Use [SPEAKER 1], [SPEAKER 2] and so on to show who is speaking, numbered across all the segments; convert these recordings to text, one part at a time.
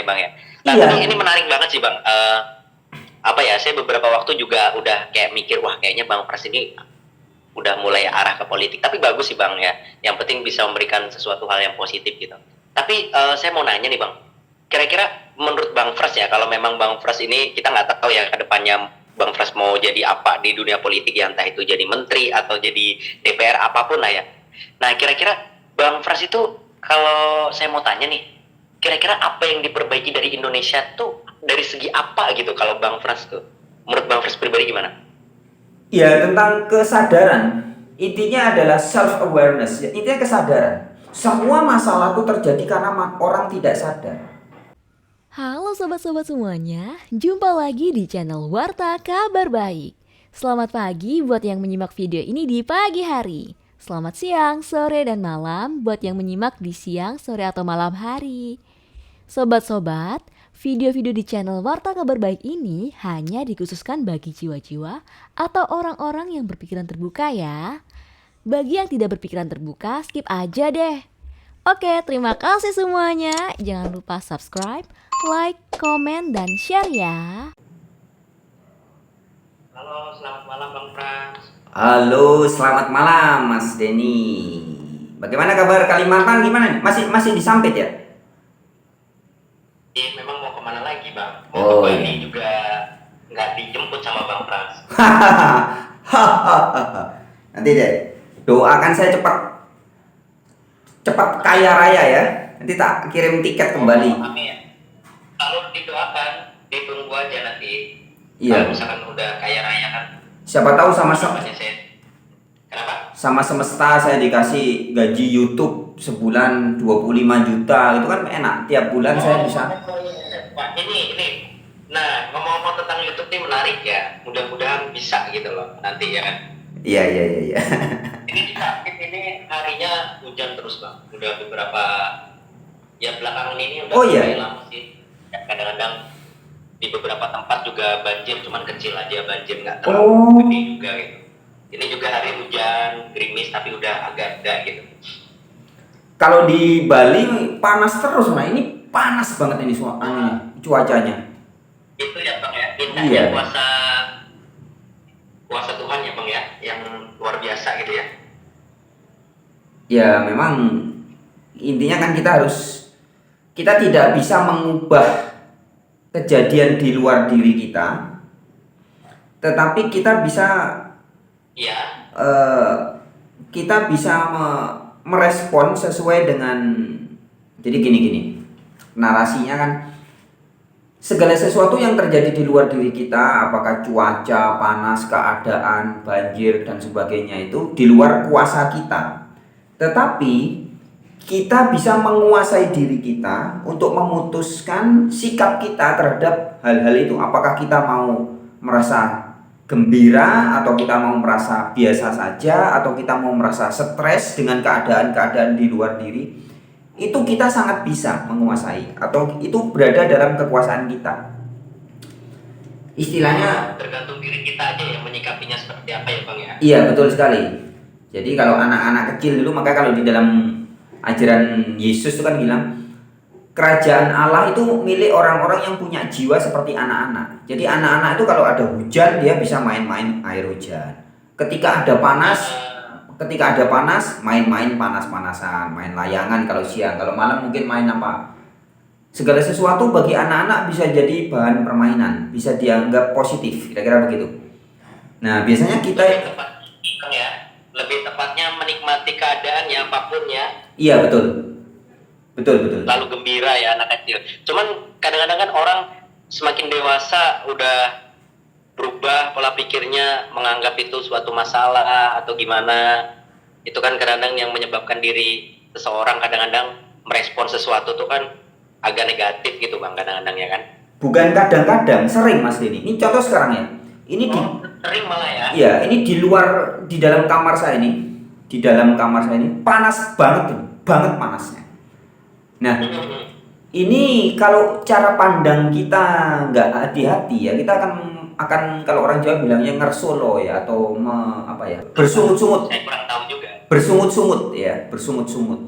[SPEAKER 1] ya Bang ya. Nah
[SPEAKER 2] Iya,
[SPEAKER 1] tapi ini menarik banget sih Bang. Apa ya, saya beberapa waktu juga udah kayak mikir, wah kayaknya Bang Pras ini udah mulai arah ke politik. Tapi bagus sih Bang ya. Yang penting bisa memberikan sesuatu hal yang positif gitu. Tapi saya mau nanya nih Bang. Kira-kira menurut Bang Pras ya, kalau memang Bang Pras ini kita nggak tahu ya ke depannya Bang Pras mau jadi apa di dunia politik ya, entah itu jadi menteri atau jadi DPR apapun lah ya. Nah kira-kira Bang Pras itu kalau saya mau tanya nih, kira-kira apa yang diperbaiki dari Indonesia tuh dari segi apa gitu kalau Bang Pras tuh? Menurut Bang Pras pribadi gimana?
[SPEAKER 2] ya tentang kesadaran. Intinya adalah self awareness. Intinya kesadaran. Semua masalah itu terjadi karena orang tidak sadar.
[SPEAKER 3] Halo sobat-sobat semuanya, jumpa lagi di channel Warta Kabar Baik. Selamat pagi buat yang menyimak video ini di pagi hari. Selamat siang, sore, dan malam buat yang menyimak di siang, sore, atau malam hari. Sobat-sobat, video-video di channel Warta Kabar Baik ini hanya dikhususkan bagi jiwa-jiwa atau orang-orang yang berpikiran terbuka ya. Bagi yang tidak berpikiran terbuka, skip aja deh. Oke, terima kasih semuanya. Jangan lupa subscribe, like, komen, dan share ya.
[SPEAKER 1] Halo, selamat malam Bang Pras.
[SPEAKER 2] Halo, selamat malam Mas Denny. Bagaimana kabar Kalimantan? Gimana nih? Masih di Sampit ya?
[SPEAKER 1] Memang mau kemana lagi Bang?
[SPEAKER 2] Oh,
[SPEAKER 1] Mau ke
[SPEAKER 2] iya.
[SPEAKER 1] Bali juga nggak dijemput sama Bang Pras.
[SPEAKER 2] Nanti deh, doakan saya cepat kaya raya ya. Nanti tak kirim tiket kembali.
[SPEAKER 1] Amin. Kalau didoakan, ditunggu aja nanti. Kalau
[SPEAKER 2] Iya.
[SPEAKER 1] misalkan udah kaya raya kan,
[SPEAKER 2] Siapa tahu
[SPEAKER 1] namanya saya. Kenapa?
[SPEAKER 2] sama semesta saya dikasih gaji YouTube sebulan 25 juta. Itu kan enak. Tiap bulan saya bisa.
[SPEAKER 1] Wah, ini. Nah, ngomong-ngomong tentang YouTube ini menarik ya. Mudah-mudahan bisa gitu loh nanti ya kan.
[SPEAKER 2] Iya.
[SPEAKER 1] Ini di Sakit ini harinya hujan terus Bang. Udah beberapa ya belakangan ini udah
[SPEAKER 2] Oh, iya.
[SPEAKER 1] mulai lama sih. Ya, kadang-kadang di beberapa tempat juga banjir, cuman kecil aja banjir, nggak terlalu gede juga gitu. Ini juga hari hujan, gerimis tapi udah agak enggak gitu.
[SPEAKER 2] Kalau di Bali panas terus, nah ini panas banget ini cuacanya.
[SPEAKER 1] Itu ya Bang ya, indahnya
[SPEAKER 2] Iya.
[SPEAKER 1] kuasa Tuhan ya Bang ya, yang luar biasa gitu ya.
[SPEAKER 2] Ya memang intinya kan kita tidak bisa mengubah kejadian di luar diri kita, tetapi kita bisa
[SPEAKER 1] Iya.
[SPEAKER 2] kita bisa merespon sesuai dengan, jadi gini narasinya kan, segala sesuatu yang terjadi di luar diri kita, apakah cuaca, panas, keadaan, banjir, dan sebagainya, itu di luar kuasa kita. Tetapi kita bisa menguasai diri kita untuk memutuskan sikap kita terhadap hal-hal itu. Apakah kita mau merasa gembira, atau kita mau merasa biasa saja, atau kita mau merasa stres dengan keadaan-keadaan di luar diri. Itu kita sangat bisa menguasai, atau itu berada dalam kekuasaan kita. Istilahnya,
[SPEAKER 1] Tergantung diri kita aja yang menyikapinya seperti apa ya Bang ya.
[SPEAKER 2] iya betul sekali. Jadi kalau anak-anak kecil dulu, maka kalau di dalam ajaran Yesus itu kan bilang, kerajaan Allah itu milik orang-orang yang punya jiwa seperti anak-anak. Jadi anak-anak itu kalau ada hujan, dia bisa main-main air hujan. Ketika ada panas, main-main panas-panasan, main layangan kalau siang, kalau malam mungkin main apa. Segala sesuatu bagi anak-anak bisa jadi bahan permainan, bisa dianggap positif, kira-kira begitu. Nah, biasanya kita,
[SPEAKER 1] Lebih tepatnya menikmati keadaan ya apapun ya.
[SPEAKER 2] iya betul.
[SPEAKER 1] Lalu gembira ya anak kecil. Cuman kadang-kadang kan orang semakin dewasa udah berubah pola pikirnya, menganggap itu suatu masalah atau gimana. Itu kan kadang-kadang yang menyebabkan diri seseorang kadang-kadang merespon sesuatu tuh kan agak negatif gitu Bang, kadang-kadang ya kan.
[SPEAKER 2] Bukan kadang-kadang, sering Mas Denny. Ini contoh sekarang ya. Ini
[SPEAKER 1] sering malah ya.
[SPEAKER 2] Iya, ini di dalam kamar saya ini. Di dalam kamar saya ini panas banget panasnya. Nah, ini kalau cara pandang kita nggak hati-hati ya, kita akan kalau orang Jawa bilangnya ngersolo ya, atau bersungut-sungut.
[SPEAKER 1] Saya kurang tahu juga.
[SPEAKER 2] Bersungut-sungut ya, bersungut-sungut.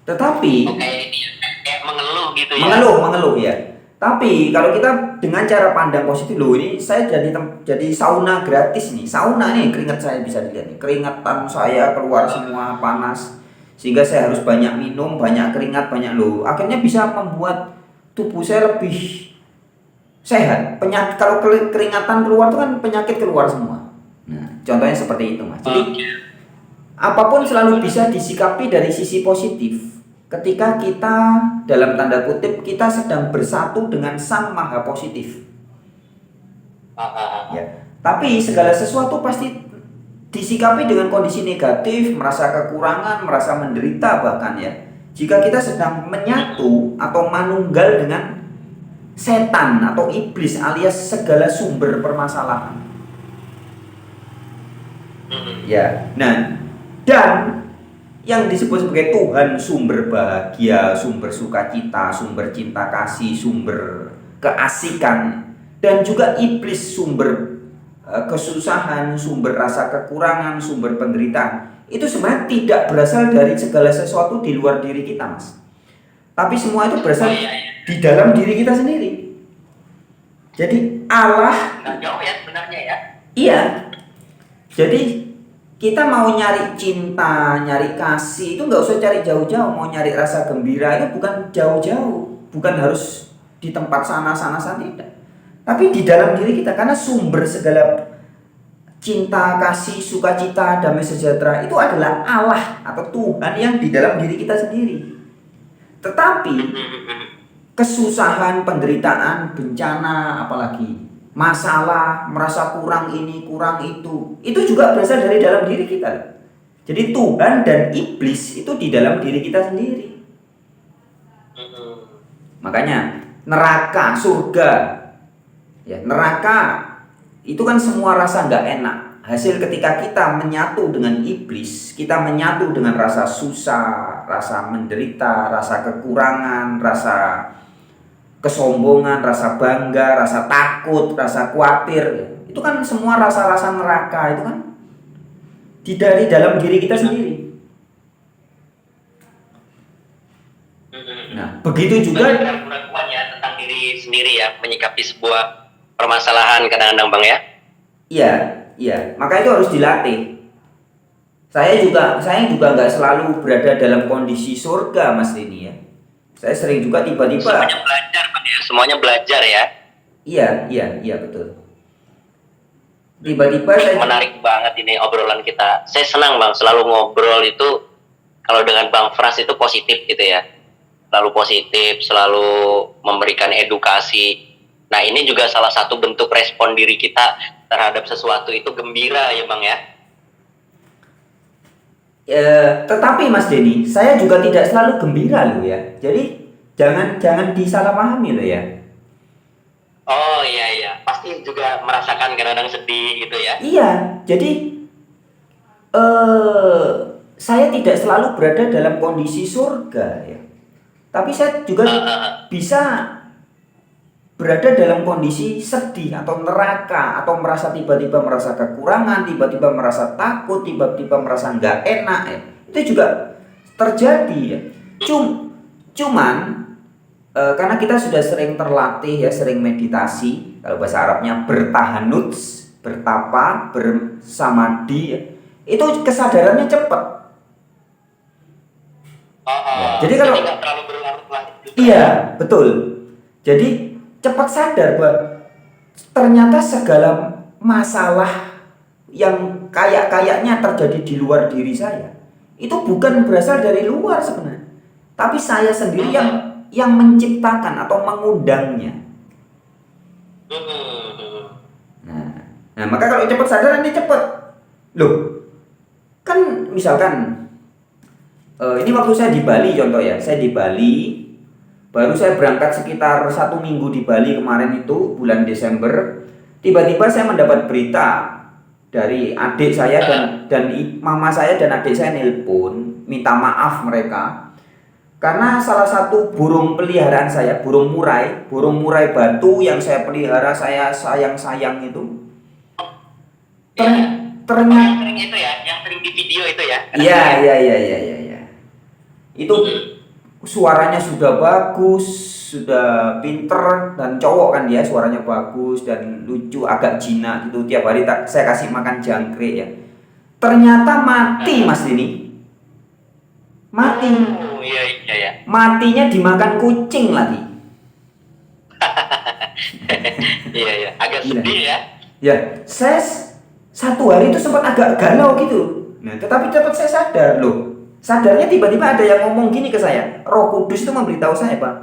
[SPEAKER 2] Tetapi
[SPEAKER 1] kayak ini ya, kayak mengeluh gitu ya.
[SPEAKER 2] Mengeluh ya. Tapi kalau kita dengan cara pandang positif, loh ini saya jadi sauna gratis nih. Sauna nih, keringat saya bisa dilihat nih. Keringatan saya keluar semua panas. Sehingga saya harus banyak minum, banyak keringat, banyak loh. Akhirnya bisa membuat tubuh saya lebih sehat. Penyakit kalau keringatan keluar itu kan penyakit keluar semua. Nah, contohnya seperti itu, Mas. Jadi apapun selalu bisa disikapi dari sisi positif. Ketika kita dalam tanda kutip kita sedang bersatu dengan Sang Maha Positif. Ya. Tapi segala sesuatu pasti disikapi dengan kondisi negatif, merasa kekurangan, merasa menderita bahkan ya. Jika kita sedang menyatu atau manunggal dengan setan atau iblis alias segala sumber permasalahan. Ya. Nah, dan yang disebut sebagai Tuhan sumber bahagia, sumber sukacita, sumber cinta kasih, sumber keasikan, dan juga iblis sumber kesusahan, sumber rasa kekurangan, sumber penderitaan. Itu sebenarnya tidak berasal dari segala sesuatu di luar diri kita, Mas. Tapi semua itu berasal di dalam diri kita sendiri. Jadi Allah
[SPEAKER 1] Nggak jauh ya sebenarnya ya.
[SPEAKER 2] Iya. Jadi kita mau nyari cinta, nyari kasih itu nggak usah cari jauh-jauh. Mau nyari rasa gembira itu bukan jauh-jauh, bukan harus di tempat sana tidak. Tapi di dalam diri kita, karena sumber segala cinta, kasih, sukacita, damai sejahtera itu adalah Allah atau Tuhan yang di dalam diri kita sendiri. Tetapi kesusahan, penderitaan, bencana, apalagi masalah, merasa kurang ini, kurang itu juga berasal dari dalam diri kita. Jadi Tuhan dan iblis itu di dalam diri kita sendiri. Makanya neraka, surga, ya neraka itu kan semua rasa nggak enak. Hasil ketika kita menyatu dengan iblis, kita menyatu dengan rasa susah, rasa menderita, rasa kekurangan, rasa kesombongan, rasa bangga, rasa takut, rasa khawatir. Itu kan semua rasa-rasa neraka itu kan dari dalam diri kita sendiri. Nah, begitu juga
[SPEAKER 1] keraguan ya tentang diri sendiri ya, menyikapi sebuah permasalahan kadang-kadang Bang ya.
[SPEAKER 2] Iya. Maka itu harus dilatih. Saya juga nggak selalu berada dalam kondisi surga, Mas Rini ya. Saya sering juga tiba-tiba
[SPEAKER 1] Semuanya belajar Bang ya, semuanya belajar ya.
[SPEAKER 2] Iya betul. Tiba-tiba saya
[SPEAKER 1] Menarik banget ini obrolan kita. Saya senang Bang, selalu ngobrol itu kalau dengan Bang Frans itu positif gitu ya. Selalu positif, selalu memberikan edukasi. Nah, ini juga salah satu bentuk respon diri kita terhadap sesuatu itu gembira ya Bang ya.
[SPEAKER 2] Tetapi Mas Denny, saya juga tidak selalu gembira loh ya. Jadi jangan disalahpahami loh ya.
[SPEAKER 1] Oh iya, pasti juga merasakan kadang-kadang sedih gitu ya.
[SPEAKER 2] Iya, jadi saya tidak selalu berada dalam kondisi surga ya. Tapi saya juga bisa berada dalam kondisi sedih atau neraka, atau merasa tiba-tiba merasa kekurangan, tiba-tiba merasa takut, tiba-tiba merasa nggak enak ya. Itu juga terjadi ya. Cuman karena kita sudah sering terlatih ya, sering meditasi, kalau bahasa Arabnya bertahanuts, bertapa, bersamadi ya, itu kesadarannya cepat. Jadi kalau
[SPEAKER 1] nggak terlalu berlarut-larut juga.
[SPEAKER 2] Iya, betul. Jadi cepat sadar bahwa ternyata segala masalah yang kayaknya terjadi di luar diri saya itu bukan berasal dari luar sebenarnya, tapi saya sendiri yang menciptakan atau mengundangnya. Nah, maka kalau cepat sadar nanti cepat. Loh, kan misalkan ini waktu saya di Bali contoh ya, saya di Bali. Baru saya berangkat sekitar 1 minggu di Bali kemarin itu bulan Desember. Tiba-tiba saya mendapat berita dari adik saya dan mama saya dan adik saya nelpon minta maaf mereka karena salah satu burung peliharaan saya, burung murai batu yang saya pelihara, saya sayang itu ternyata
[SPEAKER 1] yang sering di video itu ya.
[SPEAKER 2] Iya. Itu suaranya sudah bagus, sudah pinter dan cowok kan dia, suaranya bagus dan lucu, agak jinak gitu. Tiap hari saya kasih makan jangkrik ya. Ternyata mati Mas ini. Mati.
[SPEAKER 1] Oh, iya iya ya.
[SPEAKER 2] Matinya dimakan kucing lagi.
[SPEAKER 1] Iya iya, agak
[SPEAKER 2] Gila.
[SPEAKER 1] sedih ya.
[SPEAKER 2] Ya, saya satu hari itu sempat agak galau gitu. Nah, tetapi cepat saya sadar loh. Sadarnya tiba-tiba ada yang ngomong gini ke saya. Roh Kudus itu memberitahu saya, Pak.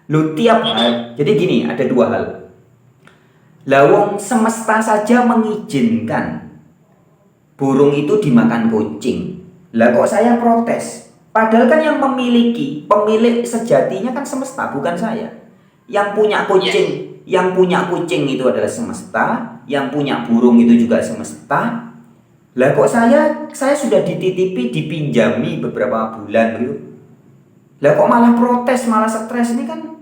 [SPEAKER 2] Loh, tiap hari. Jadi gini, ada dua hal. Lawong semesta saja mengizinkan burung itu dimakan kucing. Lah kok saya protes? Padahal kan yang pemilik sejatinya kan semesta, bukan saya. Yang punya kucing, yang punya kucing itu adalah semesta, yang punya burung itu juga semesta. Lah kok saya sudah dititipi, dipinjami beberapa bulan gitu. Lah kok malah protes, malah stres, ini kan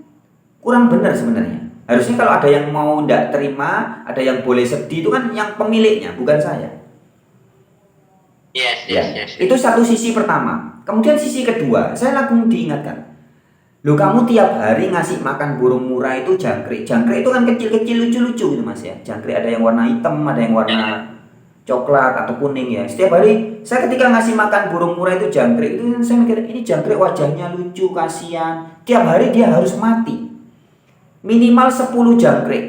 [SPEAKER 2] kurang benar sebenarnya. Harusnya kalau ada yang mau tidak terima, ada yang boleh sedih, itu kan yang pemiliknya, bukan saya.
[SPEAKER 1] Yes.
[SPEAKER 2] Itu satu sisi pertama. Kemudian sisi kedua, saya langsung diingatkan. Loh, kamu tiap hari ngasih makan burung murah itu jangkrik. Jangkrik itu kan kecil-kecil lucu-lucu gitu Mas ya. Jangkrik ada yang warna hitam, ada yang warna coklat atau kuning ya. Setiap hari saya ketika ngasih makan burung murah itu jangkrik, itu saya mikir ini jangkrik wajahnya lucu, kasihan. Tiap hari dia harus mati. Minimal 10 jangkrik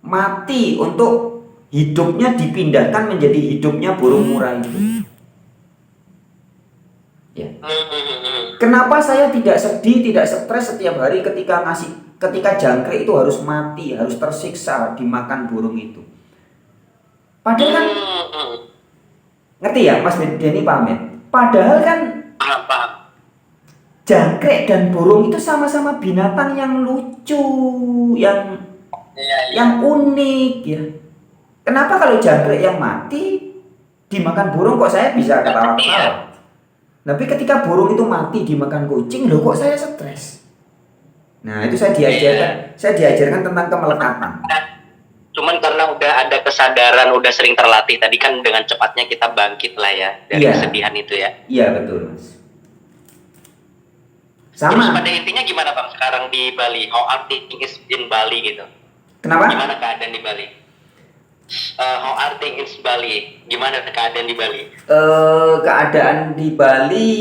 [SPEAKER 2] mati untuk hidupnya dipindahkan menjadi hidupnya burung murah itu. Ya. Kenapa saya tidak sedih, tidak stres setiap hari ketika jangkrik itu harus mati, harus tersiksa dimakan burung itu? Padahal kan ngerti ya Mas Denny, paham ya? Padahal kan
[SPEAKER 1] Paham.
[SPEAKER 2] jangkrik dan burung itu sama-sama binatang yang lucu, yang unik ya. Kenapa kalau jangkrik yang mati dimakan burung kok saya bisa ketawa-ketawa? Tapi ketika burung itu mati dimakan kucing, loh kok saya stres? Nah, itu saya diajarkan tentang kemelekatan.
[SPEAKER 1] Cuman karena udah ada kesadaran, udah sering terlatih tadi kan dengan cepatnya kita bangkit lah ya dari kesedihan itu ya.
[SPEAKER 2] Iya, betul, Mas.
[SPEAKER 1] Terus
[SPEAKER 2] Sama.
[SPEAKER 1] pada intinya gimana Bang sekarang di Bali? How are things in Bali gitu?
[SPEAKER 2] Kenapa?
[SPEAKER 1] Gimana keadaan di Bali? How are things in Bali? Gimana keadaan di Bali?
[SPEAKER 2] Keadaan di Bali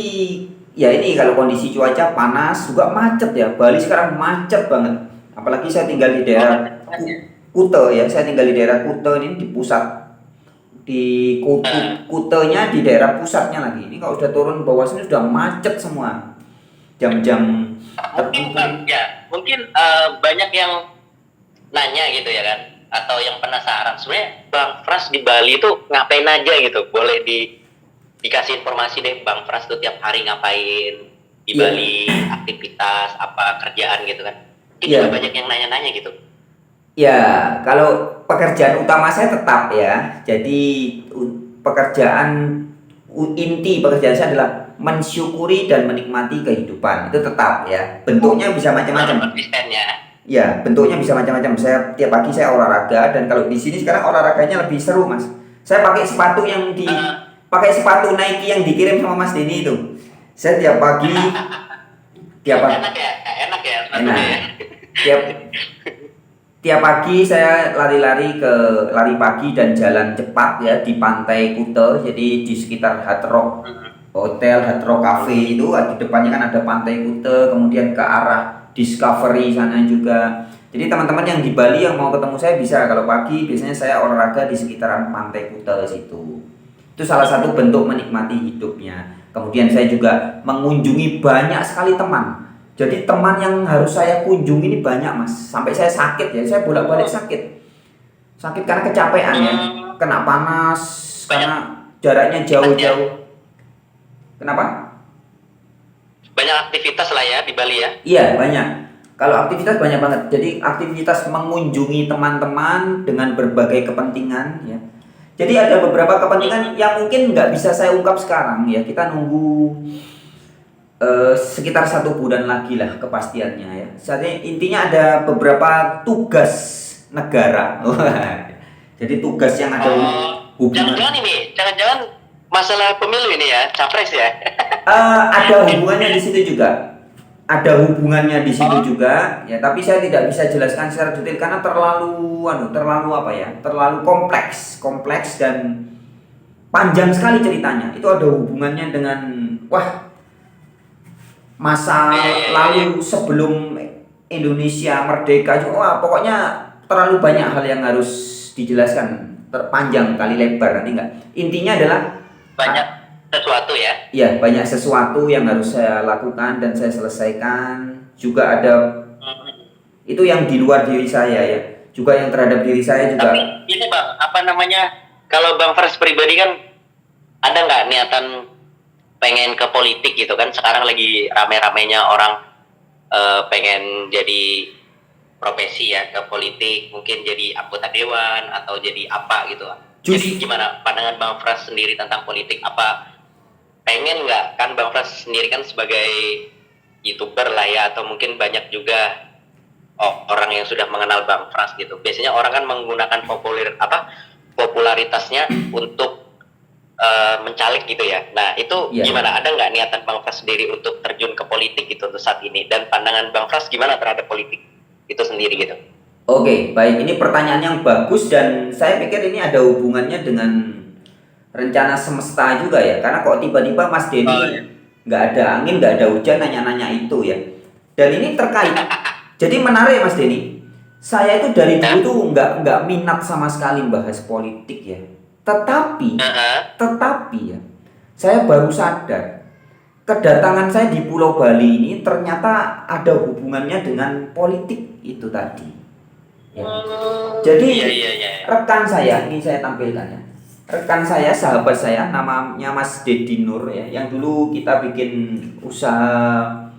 [SPEAKER 2] ya ini kalau kondisi cuaca panas juga macet ya. Bali sekarang macet banget. Apalagi saya tinggal di daerah Kute ya. Saya tinggal di daerah Kute ini di pusat. Di Kutenya di daerah pusatnya lagi. Ini kalau sudah turun bawah sini sudah macet semua. Jam-jam
[SPEAKER 1] mungkin banyak yang nanya gitu ya kan, atau yang penasaran sebenarnya Bang Fras di Bali itu ngapain aja gitu. Boleh dikasih informasi deh Bang Fras tuh tiap hari ngapain di Bali, aktivitas apa, kerjaan gitu kan. Mungkin juga banyak yang nanya-nanya gitu.
[SPEAKER 2] Ya, kalau pekerjaan utama saya tetap ya. Jadi inti pekerjaan saya adalah mensyukuri dan menikmati kehidupan. Itu tetap ya. Bentuknya bisa macam-macam. Ya, bentuknya bisa macam-macam. Saya tiap pagi saya olahraga, dan kalau di sini sekarang olahraganya lebih seru, Mas. Saya pakai sepatu pakai sepatu Nike yang dikirim sama Mas Denny itu. Saya tiap pagi
[SPEAKER 1] enak ya.
[SPEAKER 2] Tiap pagi saya lari pagi dan jalan cepat ya di pantai Kute. Jadi di sekitar Hard Rock Hotel, Hard Rock Cafe itu di depannya kan ada pantai Kute, kemudian ke arah Discovery sana juga. Jadi teman-teman yang di Bali yang mau ketemu saya bisa, kalau pagi biasanya saya olahraga di sekitaran pantai Kute situ. Itu salah satu bentuk menikmati hidupnya. Kemudian saya juga mengunjungi banyak sekali teman. Jadi teman yang harus saya kunjungi ini banyak, Mas. Sampai saya sakit ya, saya bolak-balik sakit. Sakit karena kecapean ya, kena panas, karena jaraknya jauh-jauh. Kenapa?
[SPEAKER 1] Banyak aktivitas lah ya di Bali ya?
[SPEAKER 2] Iya, banyak. Kalau aktivitas banyak banget. Jadi aktivitas mengunjungi teman-teman dengan berbagai kepentingan ya. Jadi ada beberapa kepentingan yang mungkin nggak bisa saya ungkap sekarang ya. Kita nunggu sekitar 1 bulan lagi lah kepastiannya ya. Saatnya intinya ada beberapa tugas negara. Jadi tugas yang ada hubungan.
[SPEAKER 1] Jangan-jangan masalah pemilu ini ya, capres ya?
[SPEAKER 2] Ada hubungannya di situ juga. ada hubungannya di situ juga ya, tapi saya tidak bisa jelaskan secara detail karena terlalu apa ya, terlalu kompleks dan panjang sekali ceritanya. Itu ada hubungannya dengan masa lalu sebelum Indonesia merdeka juga. Wah, pokoknya terlalu banyak hal yang harus dijelaskan, terpanjang kali lebar nanti enggak. Intinya adalah
[SPEAKER 1] banyak sesuatu ya.
[SPEAKER 2] Iya, banyak sesuatu yang harus saya lakukan dan saya selesaikan. Juga ada itu yang di luar diri saya ya. Juga yang terhadap diri saya juga.
[SPEAKER 1] Tapi ini Bang, apa namanya? Kalau Bang Fras pribadi kan ada nggak niatan pengen ke politik gitu kan? Sekarang lagi rame-ramenya orang pengen jadi profesi ya ke politik, mungkin jadi anggota dewan atau jadi apa gitu. Jadi gimana pandangan Bang Fras sendiri tentang politik? Apa pengen nggak, kan Bang Fras sendiri kan sebagai YouTuber lah ya, atau mungkin banyak juga orang yang sudah mengenal Bang Fras gitu. Biasanya orang kan menggunakan popularitasnya untuk mencalek gitu ya. Nah itu gimana? Ada nggak niatan Bang Fras sendiri untuk terjun ke politik gitu untuk saat ini? Dan pandangan Bang Fras gimana terhadap politik itu sendiri gitu?
[SPEAKER 2] Oke, baik. Ini pertanyaan yang bagus dan saya pikir ini ada hubungannya dengan rencana semesta juga ya, karena kok tiba-tiba Mas Denny nggak ada angin, nggak ada hujan, nanya-nanya itu ya. Dan ini terkait, jadi menarik Mas Denny. Saya itu dari dulu tuh nggak minat sama sekali bahas politik ya. Tetapi ya, saya baru sadar kedatangan saya di Pulau Bali ini ternyata ada hubungannya dengan politik itu tadi. Ya. Jadi rekan saya ini saya tampilkan ya. Rekan saya, sahabat saya, namanya Mas Dedi Nur ya, yang dulu kita bikin usaha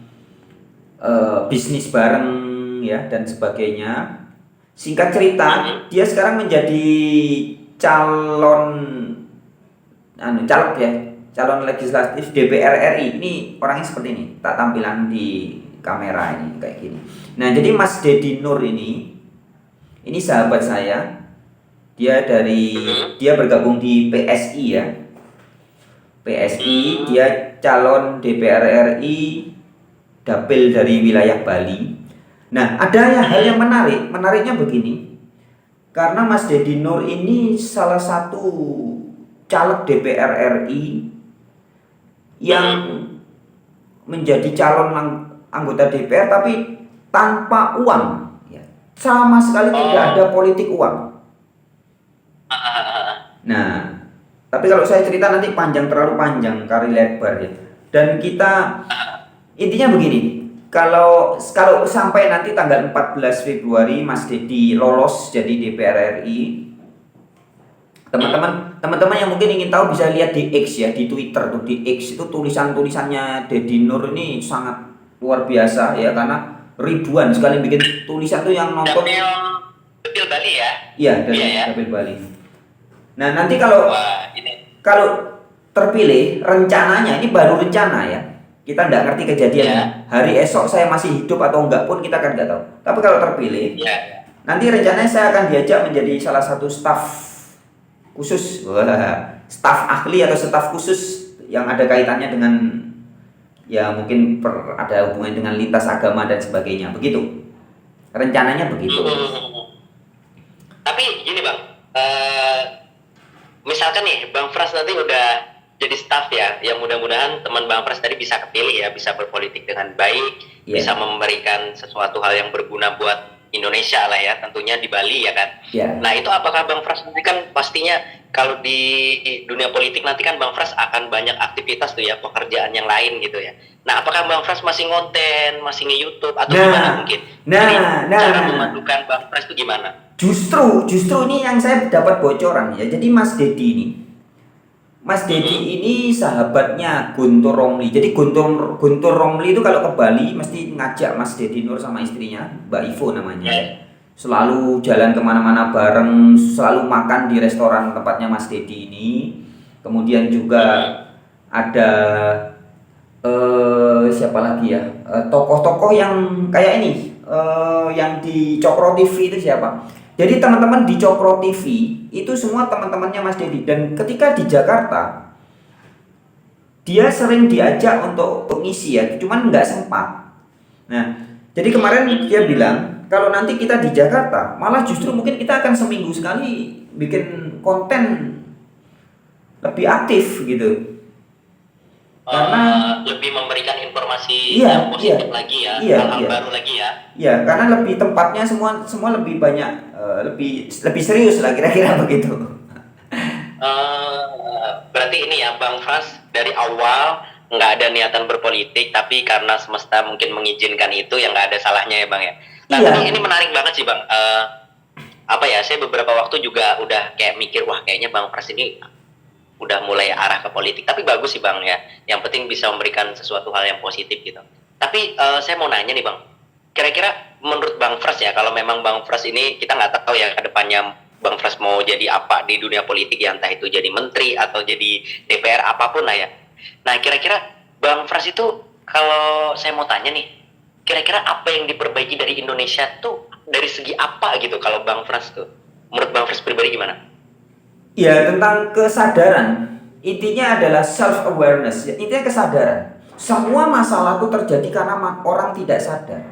[SPEAKER 2] bisnis bareng ya dan sebagainya. Singkat cerita, dia sekarang menjadi calon legislatif DPR RI. Ini orangnya seperti ini, tak tampilan di kamera ini kayak gini. Nah, jadi Mas Dedi Nur ini sahabat saya. Dia bergabung di PSI ya. PSI, dia calon DPR RI dapil dari wilayah Bali. Nah, ada hal yang menariknya begini. Karena Mas Dedi Nur ini salah satu caleg DPR RI yang menjadi calon anggota DPR tapi tanpa uang ya. Sama sekali tidak ada politik uang. Nah, tapi kalau saya cerita nanti terlalu panjang, kali lebar ya. Dan kita intinya begini, kalau sampai nanti tanggal 14 Februari Mas Dedi lolos jadi DPR RI, teman-teman yang mungkin ingin tahu bisa lihat di X ya, di Twitter tuh, di X itu tulisannya Dedi Nur ini sangat luar biasa ya, karena ribuan sekali bikin tulisan tuh yang nonton.
[SPEAKER 1] Dapil Bali ya?
[SPEAKER 2] Iya, dari Dapil Bali. Nah, nanti kalau terpilih, rencananya ini baru rencana ya. Kita nggak ngerti kejadiannya. Hari esok saya masih hidup atau enggak pun kita kan nggak tahu. Tapi kalau terpilih, nanti rencananya saya akan diajak menjadi salah satu staf khusus, staf ahli atau staf khusus yang ada kaitannya dengan ya mungkin ada hubungan dengan lintas agama dan sebagainya. Begitu. Rencananya begitu.
[SPEAKER 1] Tapi gini Bang, misalkan nih Bang Fras nanti udah jadi staff ya, yang mudah-mudahan teman Bang Fras tadi bisa kepilih ya, bisa berpolitik dengan baik, bisa memberikan sesuatu hal yang berguna buat Indonesia lah ya, tentunya di Bali ya kan. Nah itu apakah Bang Fras nanti kan pastinya kalau di dunia politik nanti kan Bang Fras akan banyak aktivitas tuh ya, pekerjaan yang lain gitu ya. Nah apakah Bang Fras masih ngonten, masih nge-YouTube atau gimana mungkin? Cara memadukan Bang Fras itu gimana?
[SPEAKER 2] Justru ini yang saya dapat bocoran ya. Jadi Mas Dedi ini sahabatnya Guntur Romli. Jadi Guntur Romli itu kalau ke Bali mesti ngajak Mas Dedi Nur sama istrinya, Mbak Ivo namanya. Selalu jalan kemana-mana bareng, selalu makan di restoran tempatnya Mas Dedi ini. Kemudian juga ada siapa lagi ya? Tokoh-tokoh yang kayak ini, yang di Cokro TV itu siapa? Jadi teman-teman di Cokro TV itu semua teman-temannya Mas Dedi. Dan ketika di Jakarta dia sering diajak untuk mengisi ya, cuman nggak sempat. Nah, jadi kemarin dia bilang kalau nanti kita di Jakarta, malah justru mungkin kita akan seminggu sekali bikin konten lebih aktif gitu. Karena
[SPEAKER 1] lebih memberikan informasi yang
[SPEAKER 2] iya, iya,
[SPEAKER 1] positif lagi ya,
[SPEAKER 2] iya,
[SPEAKER 1] hal-hal
[SPEAKER 2] iya,
[SPEAKER 1] baru lagi ya.
[SPEAKER 2] iya, karena lebih tempatnya semua lebih banyak, lebih serius lah kira-kira begitu.
[SPEAKER 1] Berarti ini ya Bang Frans dari awal nggak ada niatan berpolitik, tapi karena semesta mungkin mengizinkan itu, yang nggak ada salahnya ya Bang ya. Nah,
[SPEAKER 2] Iya,
[SPEAKER 1] tapi ini menarik banget sih Bang. Apa ya, saya beberapa waktu juga udah kayak mikir, wah kayaknya Bang Frans ini udah mulai arah ke politik. Tapi bagus sih Bang ya. Yang penting bisa memberikan sesuatu hal yang positif gitu. Tapi saya mau nanya nih Bang. Kira-kira menurut Bang Frans ya, kalau memang Bang Frans ini, kita nggak tahu ya ke depannya Bang Frans mau jadi apa di dunia politik ya, entah itu jadi menteri atau jadi DPR, apapun lah ya. Nah, kira-kira Bang Frans itu, kalau saya mau tanya nih, kira-kira apa yang diperbaiki dari Indonesia tuh dari segi apa gitu kalau Bang Frans tuh? Menurut Bang Frans pribadi gimana?
[SPEAKER 2] ya tentang kesadaran. Intinya adalah self awareness. Intinya kesadaran. Semua masalah itu terjadi karena orang tidak sadar.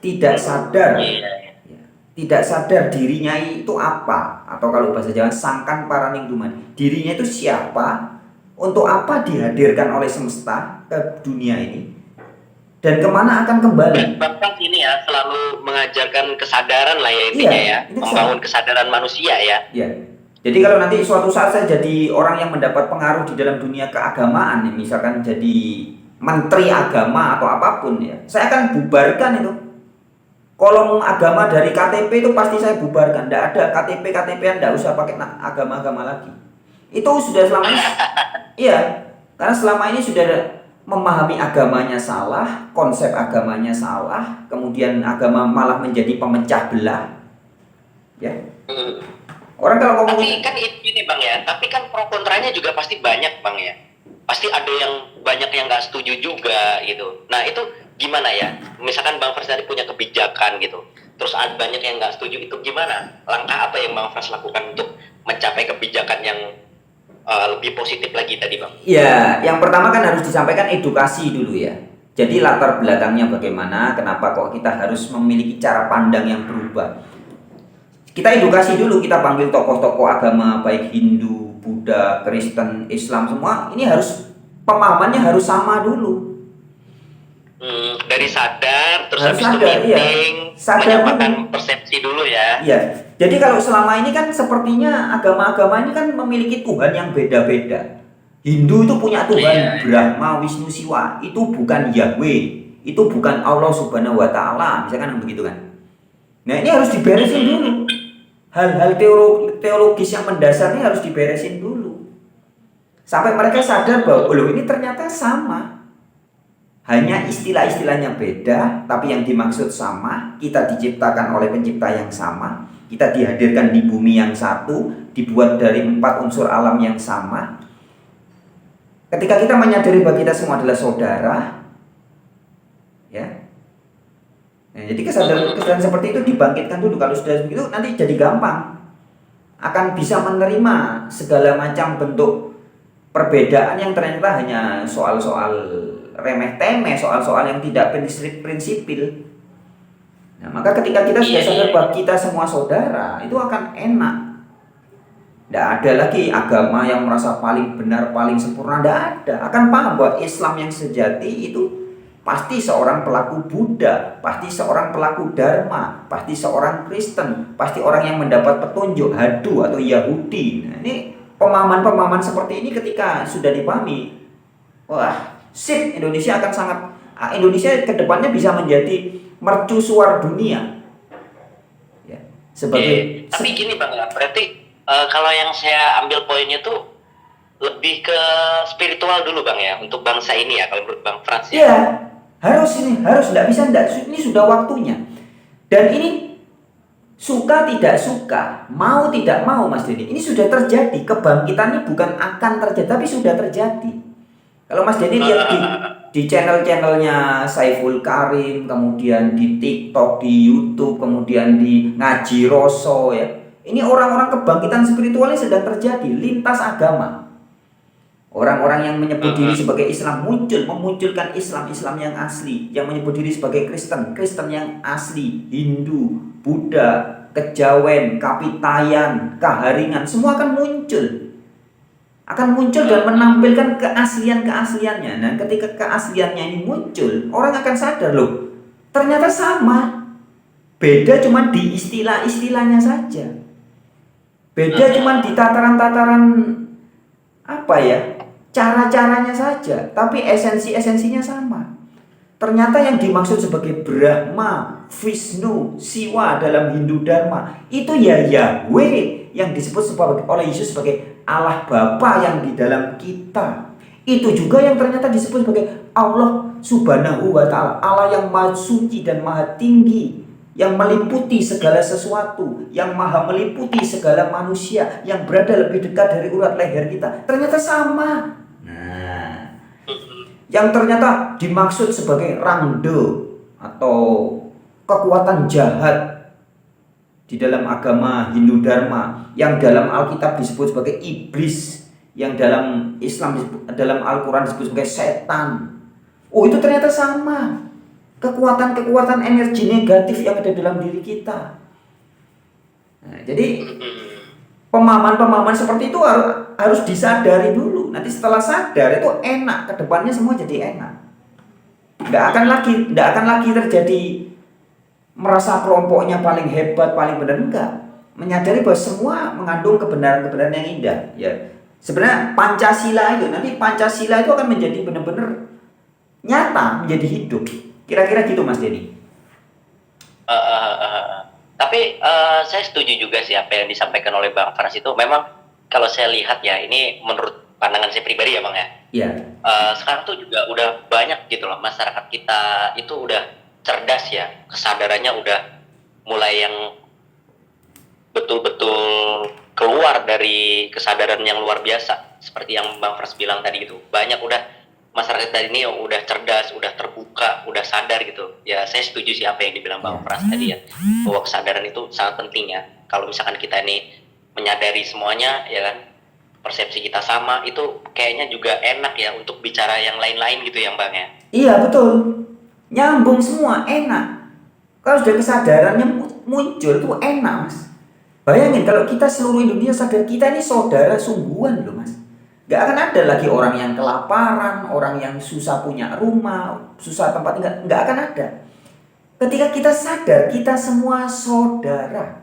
[SPEAKER 2] Tidak sadar.
[SPEAKER 1] Iya.
[SPEAKER 2] Ya, tidak sadar dirinya itu apa, atau kalau bahasa Jawa sangkan paraning duman, dirinya itu siapa, untuk apa dihadirkan oleh semesta ke dunia ini, dan kemana akan kembali.
[SPEAKER 1] Bang Frans ini ya selalu mengajarkan kesadaran lah ya, intinya
[SPEAKER 2] Iya,
[SPEAKER 1] ya,
[SPEAKER 2] itu
[SPEAKER 1] membangun kesadaran manusia ya.
[SPEAKER 2] Ya, jadi kalau nanti suatu saat saya jadi orang yang mendapat pengaruh di dalam dunia keagamaan, misalkan jadi menteri agama atau apapun ya, saya akan bubarkan itu. Kolom agama dari KTP itu pasti saya bubarkan. Tidak ada KTP-KTP-an, tidak usah pakai agama-agama lagi. Itu sudah selama ini, iya, karena selama ini sudah memahami agamanya salah, konsep agamanya salah, kemudian agama malah menjadi pemecah belah. Ya, orang kalau ngomong,
[SPEAKER 1] Tapi kan ini Bang ya, tapi kan pro kontranya juga pasti banyak Bang ya. Pasti ada yang banyak yang nggak setuju juga gitu. Nah itu gimana ya? Misalkan Bang Frans tadi punya kebijakan gitu, terus ada banyak yang nggak setuju, itu gimana? Langkah apa yang Bang Frans lakukan untuk mencapai kebijakan yang lebih positif lagi tadi Bang?
[SPEAKER 2] ya, yang pertama kan harus disampaikan edukasi dulu ya. Jadi latar belakangnya bagaimana, kenapa kok kita harus memiliki cara pandang yang berubah. Kita edukasi dulu, kita panggil tokoh-tokoh agama baik Hindu, Buddha, Kristen, Islam, semua ini harus pemahamannya harus sama dulu.
[SPEAKER 1] Dari sadar, terus
[SPEAKER 2] Harus
[SPEAKER 1] habis itu
[SPEAKER 2] sadar, iya.
[SPEAKER 1] meeting,
[SPEAKER 2] Sadar
[SPEAKER 1] menyampaikan
[SPEAKER 2] dulu.
[SPEAKER 1] persepsi dulu ya.
[SPEAKER 2] Iya. Jadi kalau selama ini kan sepertinya agama-agama ini kan memiliki Tuhan yang beda-beda. Hindu itu punya Tuhan
[SPEAKER 1] Iya.
[SPEAKER 2] Brahma, Wisnu, Siwa. Itu bukan Yahweh. Itu bukan Allah Subhanahu wa taala, misalkan begitu kan. Nah, ini harus diberesin dulu. Hal-hal teologis yang mendasar ini harus diberesin dulu. Sampai mereka sadar bahwa loh ini ternyata sama. Hanya istilah-istilahnya beda, tapi yang dimaksud sama. Kita diciptakan oleh pencipta yang sama. Kita dihadirkan di bumi yang satu, dibuat dari 4 unsur alam yang sama. Ketika kita menyadari bahwa kita semua adalah saudara, ya. Nah, jadi kesadaran seperti itu dibangkitkan dulu. Kalau sudah begitu nanti jadi gampang. Akan bisa menerima segala macam bentuk perbedaan yang ternyata hanya soal-soal remeh-temeh, soal-soal yang tidak prinsipil. Nah, maka ketika kita sudah sadar bahwa kita semua saudara, itu akan enak. Tidak ada lagi agama yang merasa paling benar, paling sempurna. Tidak ada. Akan paham bahwa Islam yang sejati itu pasti seorang pelaku Buddha, pasti seorang pelaku Dharma, pasti seorang Kristen, pasti orang yang mendapat petunjuk Hindu atau Yahudi. Nah, ini pemahaman-pemahaman seperti ini ketika sudah dipahami, wah, sip, Indonesia akan sangat, Indonesia kedepannya bisa menjadi mercusuar dunia. Ya, sebagai
[SPEAKER 1] Tapi gini Bang ya, berarti kalau yang saya ambil poinnya tuh lebih ke spiritual dulu Bang ya, untuk bangsa ini ya, kalau menurut Bang Frans ya.
[SPEAKER 2] Ya, harus tidak bisa enggak, ini sudah waktunya. Dan ini suka tidak suka, mau tidak mau Mas Denny, ini sudah terjadi. Kebangkitan ini bukan akan terjadi, tapi sudah terjadi. Kalau Mas Denny lihat di channel-channelnya Saiful Karim, kemudian di TikTok, di YouTube, kemudian di Ngaji Roso ya. Ini orang-orang kebangkitan spiritualnya sedang terjadi lintas agama. Orang-orang yang menyebut diri sebagai Islam memunculkan Islam yang asli, yang menyebut diri sebagai Kristen yang asli, Hindu, Buddha, Kejawen, Kapitayan, Kaharingan, semua akan muncul dan menampilkan keasliannya. Nah, ketika keasliannya ini muncul, orang akan sadar loh, ternyata sama, beda cuma di istilah-istilahnya saja, beda cuma di tataran-tataran cara-caranya saja, tapi esensinya sama. Ternyata yang dimaksud sebagai Brahma, Vishnu, Siwa dalam Hindu Dharma itu ya Yahweh yang disebut oleh Yesus sebagai Allah Bapa yang di dalam kita. Itu juga yang ternyata disebut sebagai Allah Subhanahu wa Ta'ala, Allah yang maha suci dan maha tinggi, yang meliputi segala sesuatu, yang maha meliputi segala manusia, yang berada lebih dekat dari urat leher kita. Ternyata sama. Nah, yang ternyata dimaksud sebagai rangde atau kekuatan jahat di dalam agama Hindu Dharma, yang dalam Alkitab disebut sebagai iblis, yang dalam Islam dalam Al-Quran disebut sebagai setan. Oh, itu ternyata sama. Kekuatan energi negatif yang ada dalam diri kita. Nah, jadi pemahaman seperti itu harus disadari dulu. Nanti setelah sadar itu enak, kedepannya semua jadi enak. Nggak akan lagi terjadi merasa kelompoknya paling hebat, paling benar, enggak. Menyadari bahwa semua mengandung kebenaran yang indah. Ya, sebenarnya Pancasila itu akan menjadi benar-benar nyata, menjadi hidup. Kira-kira gitu, Mas Denny.
[SPEAKER 1] Tapi saya setuju juga sih apa yang disampaikan oleh Bang Frans itu. Memang kalau saya lihat ya, ini menurut pandangan saya pribadi ya Bang ya.
[SPEAKER 2] Iya.
[SPEAKER 1] Sekarang tuh juga udah banyak gitu loh, masyarakat kita itu udah cerdas ya, kesadarannya udah mulai yang betul-betul keluar dari kesadaran yang luar biasa. Seperti yang Bang Frans bilang tadi gitu, banyak udah masyarakat tadi ini udah cerdas, udah terbuka, udah sadar gitu. Ya saya setuju sih apa yang dibilang Bang Frans tadi ya, bahwa kesadaran itu sangat penting ya. Kalau misalkan kita ini menyadari semuanya ya kan, persepsi kita sama, itu kayaknya juga enak ya untuk bicara yang lain-lain gitu ya Bang ya.
[SPEAKER 2] Iya betul, nyambung semua, enak. Kalau sudah kesadarannya muncul itu enak, Mas. Bayangin kalau kita seluruh Indonesia sadar kita ini saudara sungguhan loh, Mas. Gak akan ada lagi orang yang kelaparan, orang yang susah punya rumah, susah tempat tinggal, gak akan ada. Ketika kita sadar kita semua saudara,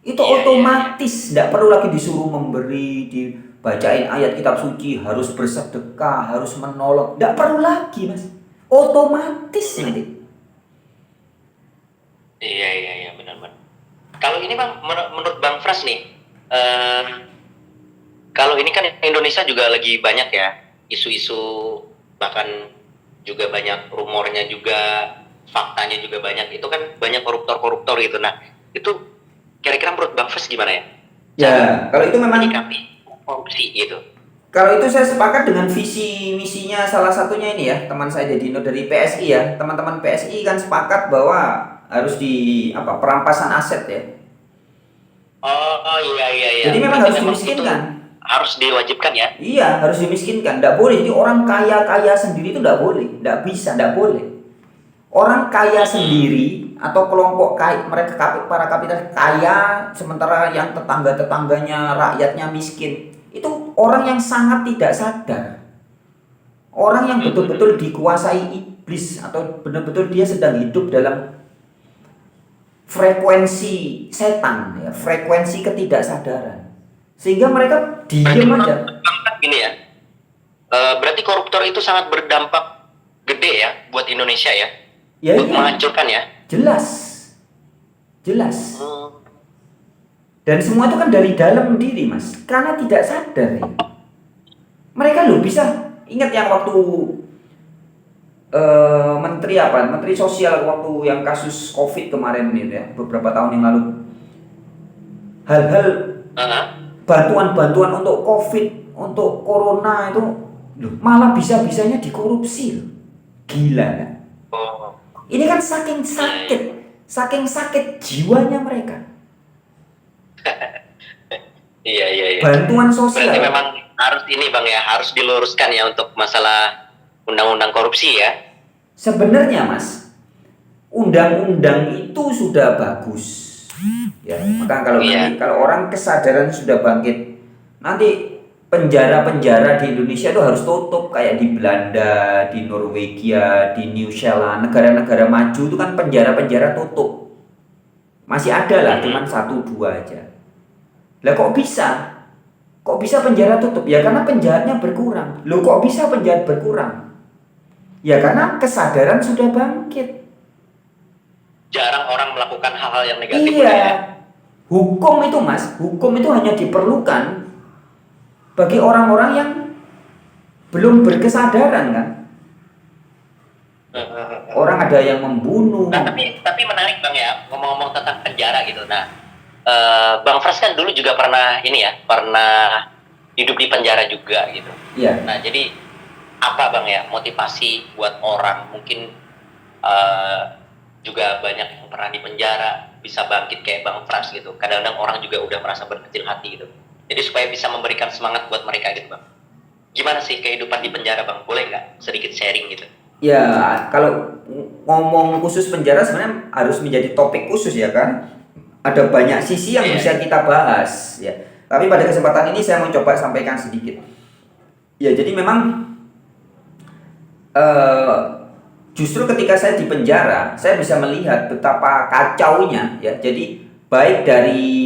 [SPEAKER 2] itu otomatis gak perlu lagi disuruh memberi, dibacain ayat kitab suci, harus bersedekah, harus menolong, gak perlu lagi, Mas. Otomatis nanti.
[SPEAKER 1] Iya benar-benar. Kalau ini Bang, menurut Bang Frans nih, kalau ini kan Indonesia juga lagi banyak ya isu-isu, bahkan juga banyak rumornya juga, faktanya juga banyak. Itu kan banyak koruptor gitu. Nah, itu kira-kira menurut Bang Frans gimana ya?
[SPEAKER 2] Ya, kalau itu memang
[SPEAKER 1] menyikapi korupsi gitu.
[SPEAKER 2] Kalau itu saya sepakat dengan visi misinya salah satunya ini ya, teman saya Dedino dari PSI ya. Teman-teman PSI kan sepakat bahwa harus perampasan aset ya.
[SPEAKER 1] Oh iya.
[SPEAKER 2] Jadi memang harus dimiskinkan.
[SPEAKER 1] Harus diwajibkan ya?
[SPEAKER 2] Iya, harus dimiskinkan. Tidak boleh. Jadi orang kaya sendiri itu tidak boleh. Tidak bisa, tidak boleh. Orang kaya sendiri atau kelompok kaya, mereka para kapitalis kaya, sementara yang tetangga-tetangganya, rakyatnya miskin. Itu orang yang sangat tidak sadar. Orang yang betul-betul dikuasai iblis, atau benar-betul dia sedang hidup dalam frekuensi setan, ya, frekuensi ketidaksadaran. Sehingga mereka diam aja.
[SPEAKER 1] Gini ya, berarti koruptor itu sangat berdampak gede ya buat Indonesia ya, untuk menghancurkan ya.
[SPEAKER 2] Jelas. Dan semua itu kan dari dalam diri, Mas, karena tidak sadar ya. Mereka bisa ingat yang waktu Menteri Sosial waktu yang kasus COVID kemarin ini ya, beberapa tahun yang lalu, hal-hal bantuan untuk COVID, untuk Corona itu malah bisa-bisanya dikorupsi. Gila kan? Ini kan saking sakit jiwanya mereka.
[SPEAKER 1] Iya.
[SPEAKER 2] Bantuan sosial.
[SPEAKER 1] Berarti memang harus ini Bang ya, harus diluruskan ya untuk masalah undang-undang korupsi ya.
[SPEAKER 2] Sebenarnya Mas, undang-undang itu sudah bagus. Ya, maka kalau
[SPEAKER 1] Iya.
[SPEAKER 2] nanti kalau orang kesadaran sudah bangkit, nanti penjara-penjara di Indonesia itu harus tutup kayak di Belanda, di Norwegia, di New Zealand, negara-negara maju itu kan penjara-penjara tutup. Masih ada lah, cuman 1-2 aja. Lah kok bisa? Kok bisa penjara tutup? Ya karena penjahatnya berkurang. Loh kok bisa penjahat berkurang? Ya karena kesadaran sudah bangkit.
[SPEAKER 1] Jarang orang melakukan hal-hal yang negatif
[SPEAKER 2] Iya.
[SPEAKER 1] ya.
[SPEAKER 2] Hukum itu Mas, hukum itu hanya diperlukan bagi orang-orang yang belum berkesadaran kan. Orang ada yang membunuh.
[SPEAKER 1] Nah, tapi menarik Bang ya, ngomong-ngomong tentang penjara gitu. Nah, Bang Fras kan dulu juga pernah ini ya, pernah hidup di penjara juga gitu.
[SPEAKER 2] Iya.
[SPEAKER 1] Nah, jadi apa Bang ya motivasi buat orang mungkin juga banyak yang pernah di penjara bisa bangkit kayak Bang Fras gitu. Kadang-kadang orang juga udah merasa berkecil hati gitu. Jadi supaya bisa memberikan semangat buat mereka gitu Bang. Gimana sih kehidupan di penjara Bang? Boleh nggak sedikit sharing gitu?
[SPEAKER 2] Ya, kalau ngomong khusus penjara sebenarnya harus menjadi topik khusus ya kan. Ada banyak sisi yang bisa kita bahas ya. Tapi pada kesempatan ini saya mau coba sampaikan sedikit. Ya, jadi memang justru ketika saya di penjara, saya bisa melihat betapa kacaunya ya. Jadi baik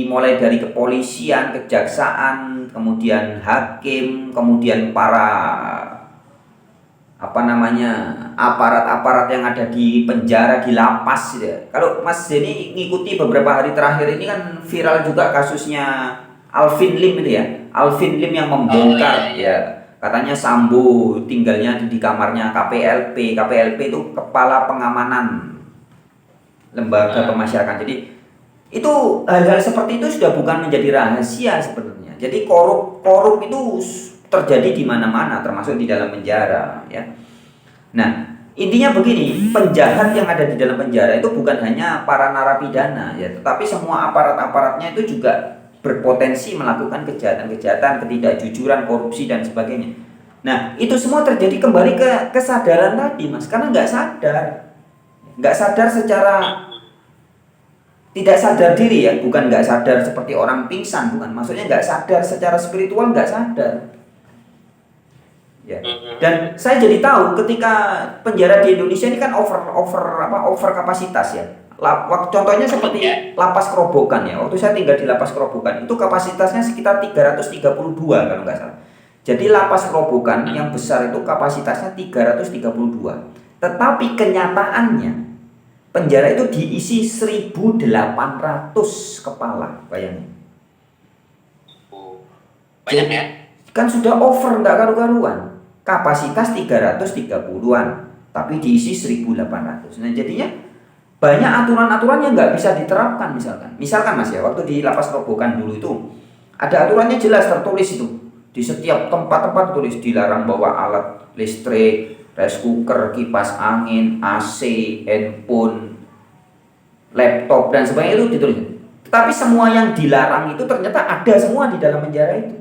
[SPEAKER 2] mulai dari kepolisian, kejaksaan, kemudian hakim, kemudian para aparat-aparat yang ada di penjara, di lapas gitu ya. Kalau Mas Denny ngikuti beberapa hari terakhir ini kan viral juga kasusnya Alvin Lim itu ya. Alvin Lim yang membongkar ya. Katanya Sambo tinggalnya di kamarnya KPLP. KPLP itu Kepala Pengamanan Lembaga Pemasyarakatan. Jadi itu hal-hal seperti itu sudah bukan menjadi rahasia sebenarnya. Jadi korup itu terjadi di mana-mana, termasuk di dalam penjara ya. Nah, intinya begini, penjahat yang ada di dalam penjara itu bukan hanya para narapidana ya, tetapi semua aparat-aparatnya itu juga berpotensi melakukan kejahatan-kejahatan, ketidakjujuran, korupsi dan sebagainya. Nah, itu semua terjadi kembali ke kesadaran tadi, Mas, karena nggak sadar secara tidak sadar diri ya, bukan nggak sadar seperti orang pingsan, bukan, maksudnya nggak sadar secara spiritual, nggak sadar. Ya. Dan saya jadi tahu ketika penjara di Indonesia ini kan over kapasitas ya. Contohnya seperti Lapas Kerobokan ya. Waktu saya tinggal di Lapas Kerobokan itu kapasitasnya sekitar 332 kalau nggak salah. Jadi Lapas Kerobokan yang besar itu kapasitasnya 332. Tetapi kenyataannya penjara itu diisi 1.800 kepala, bayangin.
[SPEAKER 1] Banyak ya?
[SPEAKER 2] Kan sudah over nggak karu-karuan. Kapasitas 330-an, tapi diisi 1.800. Nah jadinya banyak aturan-aturan yang nggak bisa diterapkan misalkan Mas ya, waktu di Lapas Kerobokan dulu itu ada aturannya jelas tertulis itu di setiap tempat-tempat tulis dilarang bawa alat listrik, rice cooker, kipas angin, AC, handphone, laptop dan sebagainya itu ditulis. Tapi semua yang dilarang itu ternyata ada semua di dalam penjara itu.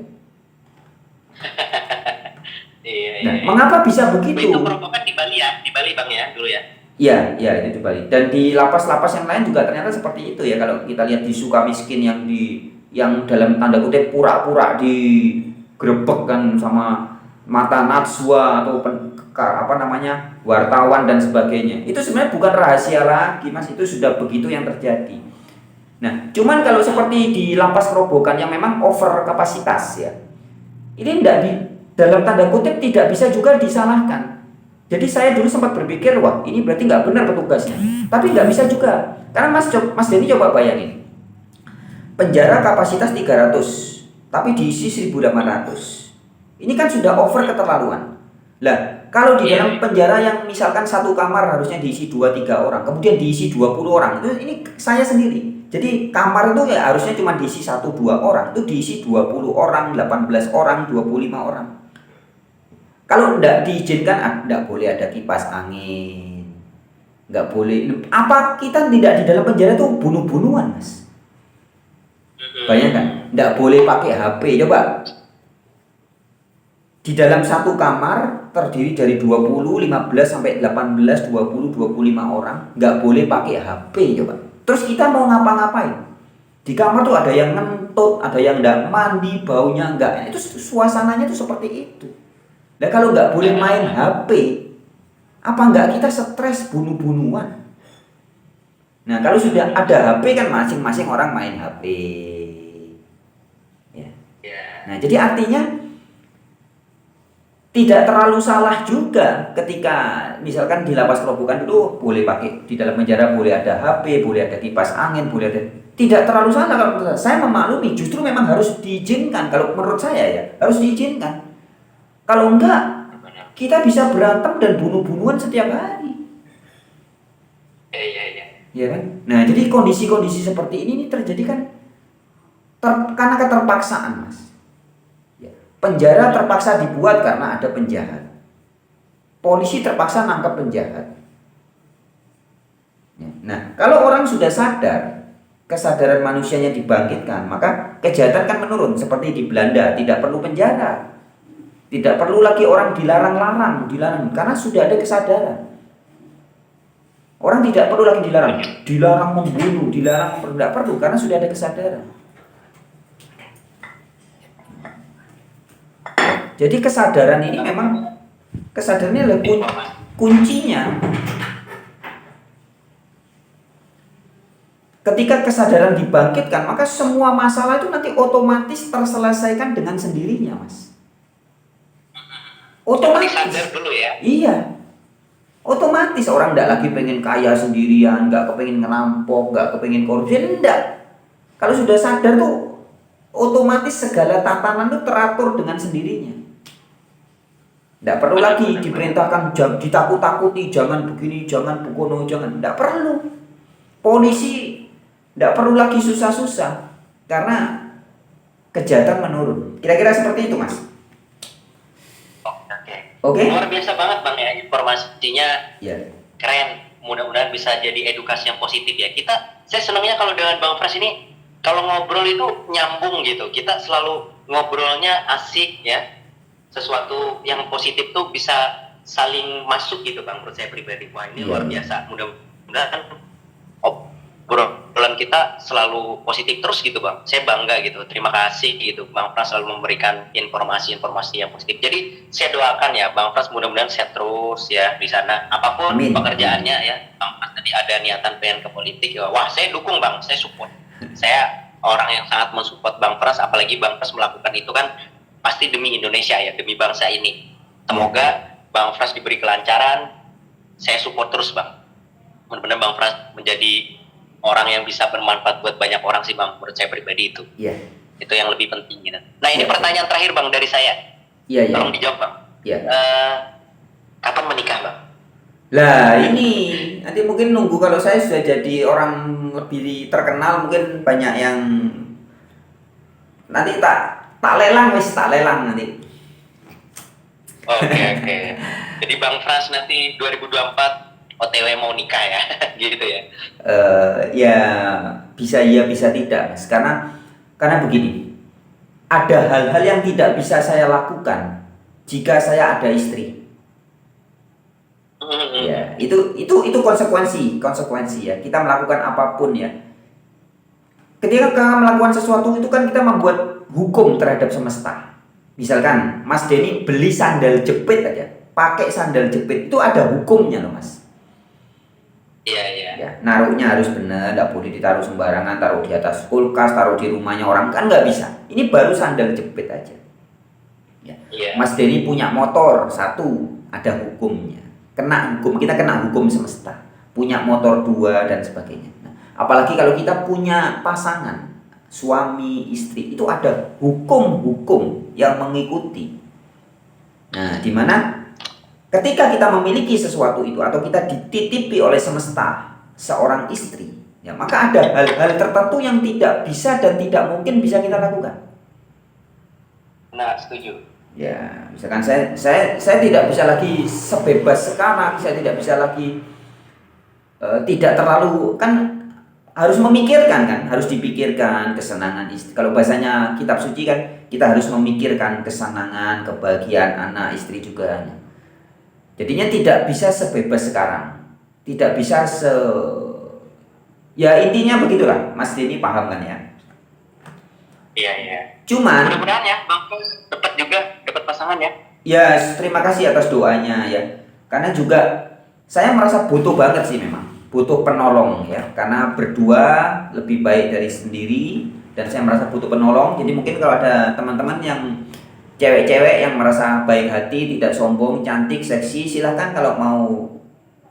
[SPEAKER 2] Nah, mengapa bisa begitu?
[SPEAKER 1] Itu Kerobokan di Bali ya, di Bali Bang ya dulu ya.
[SPEAKER 2] Iya, itu di Bali. Dan di lapas-lapas yang lain juga ternyata seperti itu ya. Kalau kita lihat di Sukamiskin yang dalam tanda kutip pura-pura digerebek kan sama mata Najwa atau wartawan dan sebagainya. Itu sebenarnya bukan rahasia lagi, Mas. Itu sudah begitu yang terjadi. Nah, cuman kalau seperti di Lapas Kerobokan yang memang over kapasitas ya. Ini dalam tanda kutip tidak bisa juga disalahkan. Jadi saya dulu sempat berpikir, wah ini berarti nggak benar petugasnya. Tapi nggak bisa juga. Karena Mas Denny coba bayangin. Penjara kapasitas 300, tapi diisi 1.800. Ini kan sudah over keterlaluan. Lah, kalau di dalam penjara yang misalkan satu kamar harusnya diisi 2-3 orang, kemudian diisi 20 orang, ini saya sendiri. Jadi kamar itu ya harusnya cuma diisi 1-2 orang, itu diisi 20 orang, 18 orang, 25 orang. Kalau tidak diizinkan, tidak boleh ada kipas angin, nggak boleh. Apa kita tidak di dalam penjara itu bunuh-bunuhan, Mas? Bayangkan, tidak boleh pakai HP, coba. Di dalam satu kamar terdiri dari 20, 15 sampai 18, 20, 25 orang, nggak boleh pakai HP coba. Terus kita mau ngapa-ngapain? Di kamar tuh ada yang ngentut, ada yang nggak mandi, baunya nggak. Itu suasananya tuh seperti itu. Nah kalau nggak boleh main HP, apa nggak kita stres bunuh-bunuhan? Nah kalau sudah ada HP kan masing-masing orang main HP. Ya. Nah jadi artinya tidak terlalu salah juga ketika misalkan di lapas Kerobokan itu boleh pakai, di dalam penjara boleh ada HP, boleh ada kipas angin, boleh ada, tidak terlalu salah kalau menurut saya memaklumi, justru memang harus diizinkan kalau menurut saya ya, harus diizinkan. Kalau enggak, kita bisa berantem dan bunuh-bunuhan setiap hari. Ya kan? Nah, jadi kondisi-kondisi seperti ini terjadi kan karena keterpaksaan, Mas. Penjara terpaksa dibuat karena ada penjahat. Polisi terpaksa nangkap penjahat. Nah, kalau orang sudah sadar, kesadaran manusianya dibangkitkan, maka kejahatan kan menurun. Seperti di Belanda, tidak perlu penjara. Tidak perlu lagi orang dilarang karena sudah ada kesadaran. Orang tidak perlu lagi dilarang membunuh, tidak perlu karena sudah ada kesadaran. Jadi kesadaran ini memang kesadarannya adalah kuncinya. Ketika kesadaran dibangkitkan, maka semua masalah itu nanti otomatis terselesaikan dengan sendirinya, Mas. Otomatis.
[SPEAKER 1] Sadar dulu ya.
[SPEAKER 2] Iya. Otomatis orang tidak lagi pengen kaya sendirian, nggak kepengen ngerampok, nggak kepengen korupsi, enggak. Kalau sudah sadar tuh, otomatis segala tatanan itu teratur dengan sendirinya. Tidak perlu lagi diperintahkan, ditakut-takuti, jangan begini, jangan begono, jangan. Tidak perlu. Polisi tidak perlu lagi susah-susah karena kejahatan menurun. Kira-kira seperti itu, Mas. Oke.
[SPEAKER 1] Luar biasa banget Bang ya, informasinya keren. Mudah-mudahan bisa jadi edukasi yang positif ya. Saya senangnya kalau dengan Bang Pras ini, kalau ngobrol itu nyambung gitu. Kita selalu ngobrolnya asik ya. Sesuatu yang positif tuh bisa saling masuk gitu Bang, menurut saya pribadi. Wah ini luar biasa. Mudah-mudahan obrolan kita selalu positif terus gitu Bang. Saya bangga gitu. Terima kasih gitu Bang Pras selalu memberikan informasi-informasi yang positif. Jadi saya doakan ya Bang Pras mudah-mudahan sehat terus ya di sana. Apapun pekerjaannya ya. Bang Pras tadi ada niatan pengen ke politik ya. Wah saya dukung Bang, saya support. Saya orang yang sangat mensupport Bang Pras, apalagi Bang Pras melakukan itu kan pasti demi Indonesia ya, demi bangsa ini. Semoga Bang Pras diberi kelancaran. Saya support terus Bang. Mudah-mudahan Bang Pras menjadi orang yang bisa bermanfaat buat banyak orang sih Bang, menurut saya pribadi itu. Iya. Itu yang lebih penting gitu. Nah ini pertanyaan terakhir Bang dari saya. Iya. Tolong dijawab Bang. Iya. Kapan menikah Bang?
[SPEAKER 2] Lah ini nanti mungkin nunggu kalau saya sudah jadi orang lebih terkenal, mungkin banyak yang nanti tak lelang nanti.
[SPEAKER 1] Oke. Jadi Bang Pras nanti 2024 OTW mau nikah ya, gitu ya?
[SPEAKER 2] Ya bisa iya bisa tidak, Mas. Karena begini, ada hal-hal yang tidak bisa saya lakukan jika saya ada istri. Ya, itu konsekuensi ya. Kita melakukan apapun ya. Ketika kita melakukan sesuatu itu kan kita membuat hukum terhadap semesta. Misalkan Mas Denny beli sandal jepit aja, pakai sandal jepit itu ada hukumnya loh Mas.
[SPEAKER 1] Iya.
[SPEAKER 2] Ya, naruhnya harus benar, nggak boleh ditaruh sembarangan, taruh di atas kulkas, taruh di rumahnya orang kan nggak bisa. Ini baru sandal jepit aja. Ya. Mas Denny punya motor satu, ada hukumnya. Kita kena hukum semesta. Punya motor 2 dan sebagainya. Nah, apalagi kalau kita punya pasangan, suami, istri, itu ada hukum-hukum yang mengikuti. Nah, di mana ketika kita memiliki sesuatu itu atau kita dititipi oleh semesta seorang istri, ya maka ada hal-hal tertentu yang tidak bisa dan tidak mungkin bisa kita lakukan.
[SPEAKER 1] Nah, setuju.
[SPEAKER 2] Ya, misalkan saya tidak bisa lagi sebebas sekarang, saya tidak bisa lagi tidak terlalu kan harus memikirkan kan, harus dipikirkan kesenangan istri. Kalau bahasanya kitab suci kan, kita harus memikirkan kesenangan, kebahagiaan anak istri juga. Jadinya tidak bisa sebebas sekarang, tidak bisa ya intinya begitulah, Mas Denny paham kan ya?
[SPEAKER 1] Iya, iya.
[SPEAKER 2] Cuman,
[SPEAKER 1] Mudah-mudahan ya Bang Pras dapat juga dapat pasangan ya.
[SPEAKER 2] ya terima kasih atas doanya ya, karena juga saya merasa butuh banget sih memang, butuh penolong ya, karena berdua lebih baik dari sendiri, dan saya merasa butuh penolong. Jadi mungkin kalau ada teman-teman yang cewek-cewek yang merasa baik hati, tidak sombong, cantik, seksi, silahkan kalau mau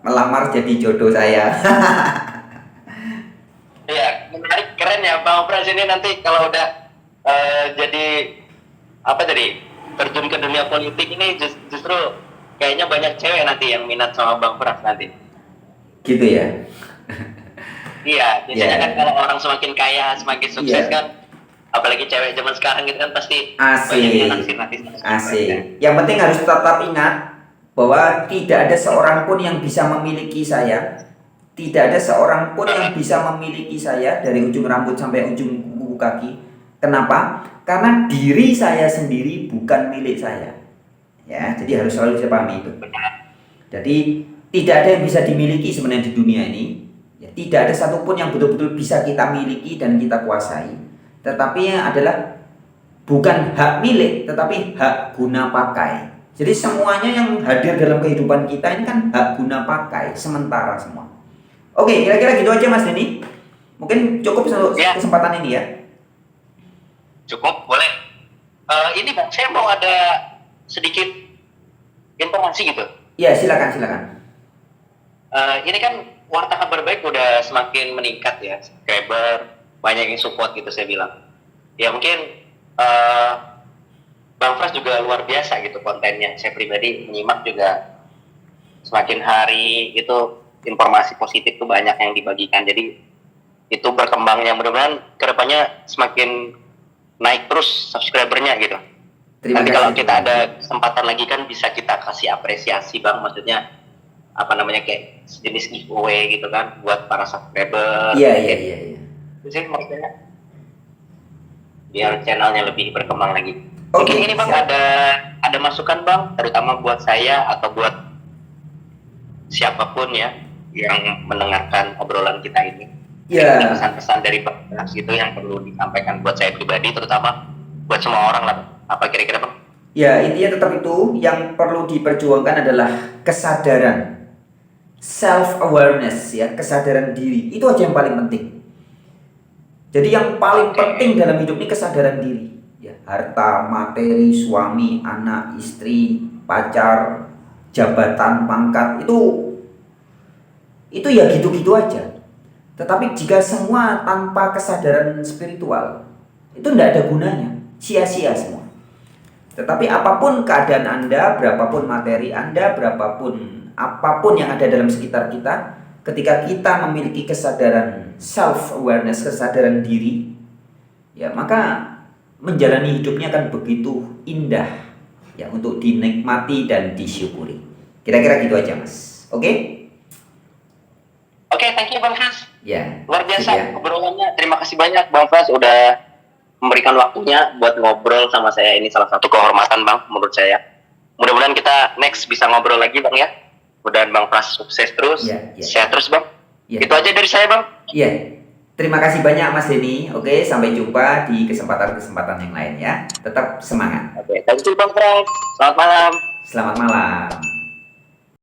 [SPEAKER 2] melamar jadi jodoh saya.
[SPEAKER 1] Iya, menarik, keren ya Bang Pras ini nanti kalau udah jadi apa tadi terjun ke dunia politik ini justru kayaknya banyak cewek nanti yang minat sama Bang Pras nanti.
[SPEAKER 2] Gitu ya.
[SPEAKER 1] Iya, biasanya
[SPEAKER 2] Yeah.
[SPEAKER 1] kan kalau orang semakin kaya, semakin sukses
[SPEAKER 2] Yeah.
[SPEAKER 1] kan, apalagi cewek zaman sekarang gitu kan pasti
[SPEAKER 2] Asik.
[SPEAKER 1] banyak yang naksir nanti.
[SPEAKER 2] Asik. Yang penting harus tetap ingat bahwa tidak ada seorang pun yang bisa memiliki saya. Tidak ada seorang pun yang bisa memiliki saya dari ujung rambut sampai ujung kuku kaki. Kenapa? Karena diri saya sendiri bukan milik saya. Ya, jadi harus selalu saya pahami itu. Jadi tidak ada yang bisa dimiliki sebenarnya di dunia ini. Ya, tidak ada satupun yang betul-betul bisa kita miliki dan kita kuasai. Tetapi yang adalah bukan hak milik, tetapi hak guna pakai. Jadi semuanya yang hadir dalam kehidupan kita ini kan hak guna pakai sementara semua. Oke, kira-kira gitu aja Mas Denny. Mungkin cukup untuk
[SPEAKER 1] Ya.
[SPEAKER 2] kesempatan ini ya.
[SPEAKER 1] Cukup, boleh. Ini Bang, saya mau ada sedikit informasi gitu.
[SPEAKER 2] Ya, silakan.
[SPEAKER 1] Ini kan Warta Kabar Baik udah semakin meningkat ya, subscriber, banyak yang support gitu saya bilang. Ya mungkin Bang Pras juga luar biasa gitu kontennya. Saya pribadi menyimak juga semakin hari itu informasi positif tuh banyak yang dibagikan. Jadi itu berkembangnya, mudah-mudahan kedepannya semakin naik terus subscribernya gitu.
[SPEAKER 2] Terima
[SPEAKER 1] Nanti
[SPEAKER 2] kasih.
[SPEAKER 1] kalau kita ada kesempatan lagi kan bisa kita kasih apresiasi Bang, maksudnya apa namanya kayak sejenis giveaway gitu kan buat para subscriber.
[SPEAKER 2] Iya.
[SPEAKER 1] Itu sih maksudnya biar channelnya lebih berkembang lagi.
[SPEAKER 2] Oke,
[SPEAKER 1] Mungkin ini Bang
[SPEAKER 2] siap.
[SPEAKER 1] ada masukan Bang, terutama buat saya atau buat siapapun ya yang mendengarkan obrolan kita ini.
[SPEAKER 2] Ya.
[SPEAKER 1] Ada pesan-pesan dari Bang Pras gitu yang perlu disampaikan buat saya pribadi, terutama buat semua orang lah. Apa kira-kira Bang?
[SPEAKER 2] Ya, intinya tetap itu yang perlu diperjuangkan adalah kesadaran, self awareness ya, kesadaran diri. Itu aja yang paling penting. Jadi yang paling penting dalam hidup ini kesadaran diri. Ya, harta, materi, suami, anak, istri, pacar, jabatan, pangkat itu ya gitu-gitu aja. Tetapi jika semua tanpa kesadaran spiritual, itu tidak ada gunanya, sia-sia semua. Tetapi apapun keadaan Anda, berapapun materi Anda, apapun yang ada dalam sekitar kita, ketika kita memiliki kesadaran self-awareness, kesadaran diri, ya maka menjalani hidupnya akan begitu indah ya untuk dinikmati dan disyukuri. Kira-kira gitu aja Mas. Oke?
[SPEAKER 1] Oke, thank you Bang Pras.
[SPEAKER 2] Ya.
[SPEAKER 1] Luar biasa
[SPEAKER 2] ya.
[SPEAKER 1] obrolannya. Terima kasih banyak Bang Pras udah memberikan waktunya buat ngobrol sama saya. Ini salah satu kehormatan Bang menurut saya. Mudah-mudahan kita next bisa ngobrol lagi Bang ya. Mudah-mudahan Bang Pras sukses terus,
[SPEAKER 2] Ya.
[SPEAKER 1] sehat terus Bang.
[SPEAKER 2] Ya.
[SPEAKER 1] Itu aja dari saya Bang.
[SPEAKER 2] Iya. Terima kasih banyak Mas Denny. Oke, sampai jumpa di kesempatan-kesempatan yang lain ya. Tetap semangat.
[SPEAKER 1] Oke, thank you Bang Pras. Selamat malam.
[SPEAKER 2] Selamat malam.